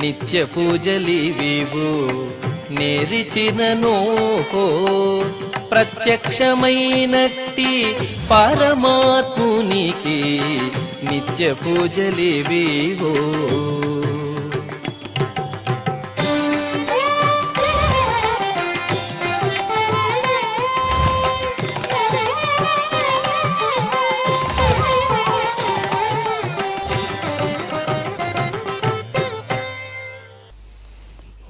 నిత్య పూజలివివు నేరిచినను ప్రత్యక్షమైనట్టి పరమాత్మునికి నిత్య పూజలివివు.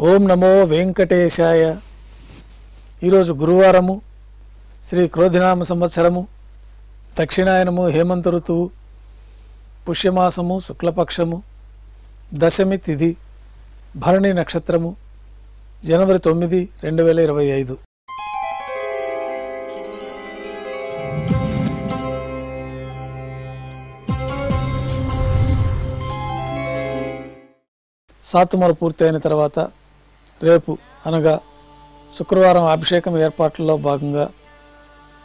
ఓం నమో వెంకటేశాయ. ఈరోజు గురువారము, శ్రీ క్రోధినామ సంవత్సరము, దక్షిణాయనము, హేమంత ఋతువు, పుష్యమాసము, శుక్లపక్షము, దశమి తిథి, భరణి నక్షత్రము, జనవరి 9, 2025. సాతుమర పూర్తి అయిన తర్వాత రేపు అనగా శుక్రవారం అభిషేకం ఏర్పాట్లలో భాగంగా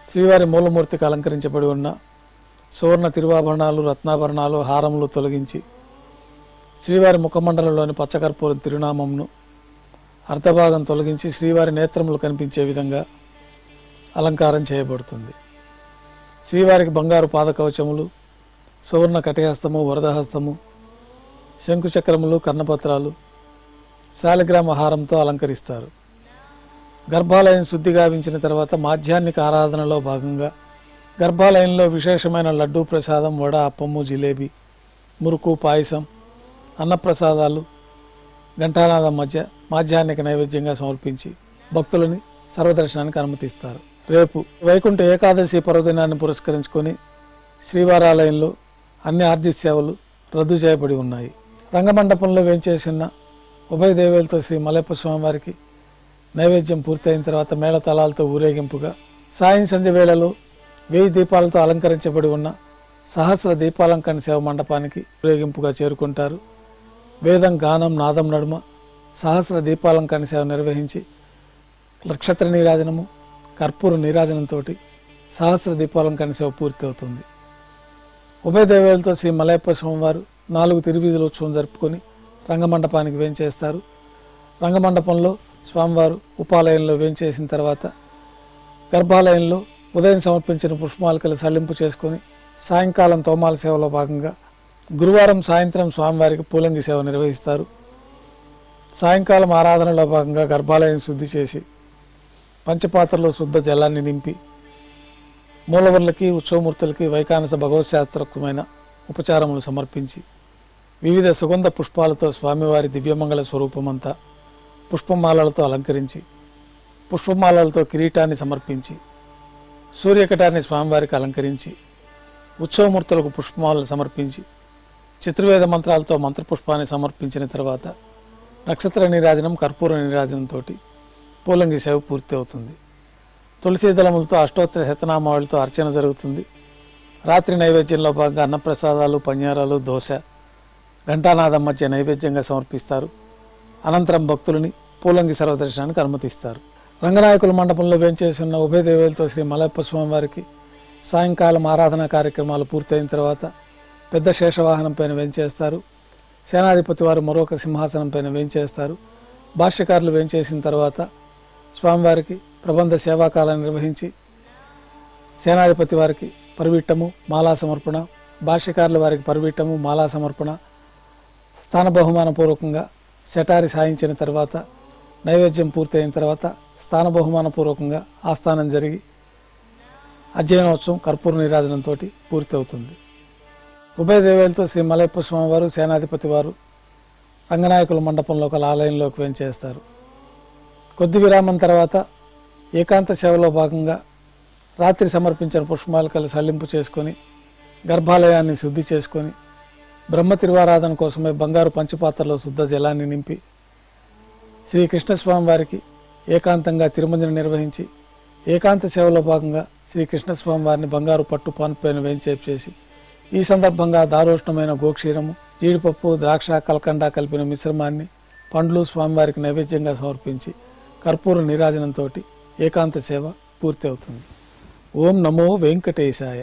శ్రీవారి మూలమూర్తికి అలంకరించబడి ఉన్న సువర్ణ తిరువాభరణాలు, రత్నాభరణాలు, హారములు తొలగించి శ్రీవారి ముఖమండలంలోని పచ్చకర్పూరం తిరునామంను అర్ధభాగం తొలగించి శ్రీవారి నేత్రములు కనిపించే విధంగా అలంకారం చేయబడుతుంది. శ్రీవారికి బంగారు పాదకవచములు, సువర్ణ కటిహస్తము, వరదహస్తము, శంకుచక్రములు, కర్ణపత్రాలు, శాలిగ్రామ హారంతో అలంకరిస్తారు. గర్భాలయం శుద్ధి గావించిన తర్వాత మాధ్యాహ్నిక ఆరాధనలో భాగంగా గర్భాలయంలో విశేషమైన లడ్డూ ప్రసాదం, వడ, అప్పము, జిలేబీ, మురుకు, పాయసం, అన్నప్రసాదాలు ఘంటానాదం మధ్య మాధ్యాహ్నిక నైవేద్యంగా సమర్పించి భక్తులని సర్వదర్శనానికి అనుమతిస్తారు. రేపు వైకుంఠ ఏకాదశి పర్వదినాన్ని పురస్కరించుకొని శ్రీవారాలయంలో అన్ని ఆర్జిత సేవలు రద్దు చేయబడి ఉన్నాయి. రంగమండపంలో వేంచేసిన ఉభయ దేవేలతో శ్రీ మలయప్ప స్వామివారికి నైవేద్యం పూర్తయిన తర్వాత మేళతాళాలతో ఊరేగింపుగా సాయం సంధ్య వేళలో 1000 దీపాలతో అలంకరించబడి ఉన్న సహస్ర దీపాలంకరణ సేవ మండపానికి ఊరేగింపుగా చేరుకుంటారు. వేదం, గానం, నాదం నడుమ సహస్ర దీపాలంకరణ సేవ నిర్వహించి నక్షత్ర నీరాజనము, కర్పూర నీరాజనంతో సహస్ర దీపాలంకరణ సేవ పూర్తి అవుతుంది. ఉభయ దేవేలతో శ్రీ మలయప్ప స్వామివారు 4 తిరువీధుల ఉత్సవం జరుపుకొని రంగమండపానికి వేంచేస్తారు. రంగమండపంలో స్వామివారు ఉపాలయంలో వేంచేసిన తర్వాత గర్భాలయంలో ఉదయం సమర్పించిన పుష్పమాలికలు సల్లింపు చేసుకొని సాయంకాలం తోమాల సేవలో భాగంగా గురువారం సాయంత్రం స్వామివారికి పూలంగి సేవ నిర్వహిస్తారు. సాయంకాలం ఆరాధనలో భాగంగా గర్భాలయం శుద్ధి చేసి పంచపాత్రలో శుద్ధ జలాన్ని నింపి మూలవర్లకి, ఉత్సవమూర్తులకి వైకానస భగవత్శాస్త్రోక్తమైన ఉపచారములు సమర్పించి వివిధ సుగంధ పుష్పాలతో స్వామివారి దివ్యమంగళ స్వరూపమంతా పుష్పమాలలతో అలంకరించి పుష్పమాలలతో కిరీటాన్ని సమర్పించి సూర్యకటాన్ని స్వామివారికి అలంకరించి ఉత్సవమూర్తులకు పుష్పమాలలు సమర్పించి చతుర్వేద మంత్రాలతో మంత్రపుష్పాన్ని సమర్పించిన తర్వాత నక్షత్ర నీరాజనం, కర్పూర నీరాజనంతో పూలంగి సేవ పూర్తి అవుతుంది. తులసీ దళములతో అష్టోత్తర శతనామావళితో అర్చన జరుగుతుంది. రాత్రి నైవేద్యంలో భాగంగా అన్నప్రసాదాలు, పన్యారాలు, దోశ, ఘంటానాదం మధ్య నైవేద్యంగా సమర్పిస్తారు. అనంతరం భక్తులని పూలంగి సర్వదర్శనానికి అనుమతిస్తారు. రంగనాయకుల మండపంలో వేంచేసి ఉన్న ఉభయ దేవేలతో శ్రీ మలయప్ప స్వామివారికి సాయంకాలం ఆరాధనా కార్యక్రమాలు పూర్తయిన తర్వాత పెద్ద శేషవాహనం పైన వేంచేస్తారు. సేనాధిపతి వారు మరొక సింహాసనం పైన వేంచేస్తారు. భాష్యకారులు వేంచేసిన తర్వాత స్వామివారికి ప్రబంధ సేవాకాలను నిర్వహించి సేనాధిపతి వారికి పరివిట్టము, మాలా సమర్పణ, భాష్యకారుల వారికి పరివిట్టము, మాలా సమర్పణ, స్థాన బహుమానపూర్వకంగా శటారి సాయించిన తర్వాత నైవేద్యం పూర్తయిన తర్వాత స్థాన బహుమానపూర్వకంగా ఆస్థానం జరిగి అధ్యయనోత్సవం కర్పూర నీరాజనంతో పూర్తి అవుతుంది. ఉభయ దేవేలతో శ్రీ మలయప్ప స్వామివారు, సేనాధిపతి వారు రంగనాయకుల మండపంలో ఒక ఆలయంలోకి వేంచేస్తారు. కొద్ది విరామం తర్వాత ఏకాంత సేవలో భాగంగా రాత్రి సమర్పించిన పుష్పమాలికలు సల్లింపు చేసుకొని గర్భాలయాన్ని శుద్ధి చేసుకొని బ్రహ్మ తిరువారాధన కోసమే బంగారు పంచపాత్రలో శుద్ధ జలాన్ని నింపి శ్రీకృష్ణస్వామి వారికి ఏకాంతంగా తిరుమంజన నిర్వహించి ఏకాంత సేవలో భాగంగా శ్రీకృష్ణస్వామి వారిని బంగారు పట్టు పాన్పైన వేంచేపు చేసి ఈ సందర్భంగా దారోష్ణమైన గోక్షీరము, జీడిపప్పు, ద్రాక్ష, కల్కండ కలిపిన మిశ్రమాన్ని పండ్లు స్వామివారికి నైవేద్యంగా సమర్పించి కర్పూర నీరాజనంతో ఏకాంత సేవ పూర్తి అవుతుంది. ఓం నమో వెంకటేశాయ.